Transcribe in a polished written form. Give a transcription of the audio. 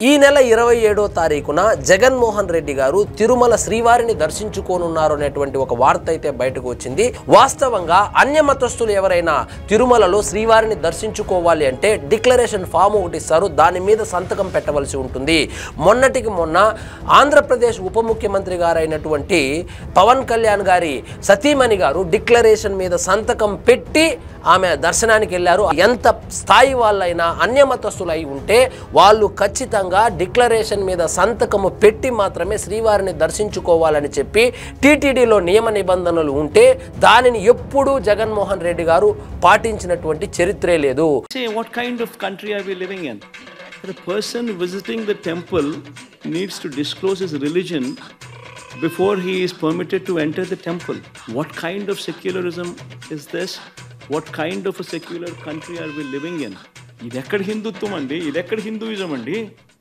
ఈ నెల 27వ తారీఖున జగన్మోహన్ రెడ్డి గారు తిరుమల శ్రీవారిని దర్శించుకోనున్నారు అనేటువంటి ఒక వార్త అయితే బయటకు వచ్చింది. వాస్తవంగా అన్య మతస్థులు ఎవరైనా తిరుమలలో శ్రీవారిని దర్శించుకోవాలి అంటే డిక్లరేషన్ ఫామ్ ఒకటి ఇస్తారు. దాని మీద సంతకం పెట్టవలసి ఉంటుంది. మొన్నటికి మొన్న ఆంధ్రప్రదేశ్ ఉప ముఖ్యమంత్రి గారైనటువంటి పవన్ కళ్యాణ్ గారి సతీమణి గారు డిక్లరేషన్ మీద సంతకం పెట్టి ఆమె దర్శనానికి వెళ్ళారు. ఎంత స్థాయి వాళ్ళైనా అన్య మతస్థులై ఉంటే వాళ్ళు ఖచ్చితంగా డిక్లరేషన్ మీద సంతకము పెట్టి మాత్రమే శ్రీవారిని దర్శించుకోవాలని చెప్పి టీటీడీలో నియమ నిబంధనలు ఉంటే దానిని ఎప్పుడూ జగన్మోహన్ రెడ్డి గారు పాటించినటువంటి చరిత్రే లేదు. What kind of country are we living in? The person visiting the temple needs to disclose his religion before he is permitted to enter the temple. What kind of secularism is this? What kind of a secular country are we living in? ఇది ఎక్కడ హిందుత్వం అండి? ఇది ఎక్కడ Hinduism అండి?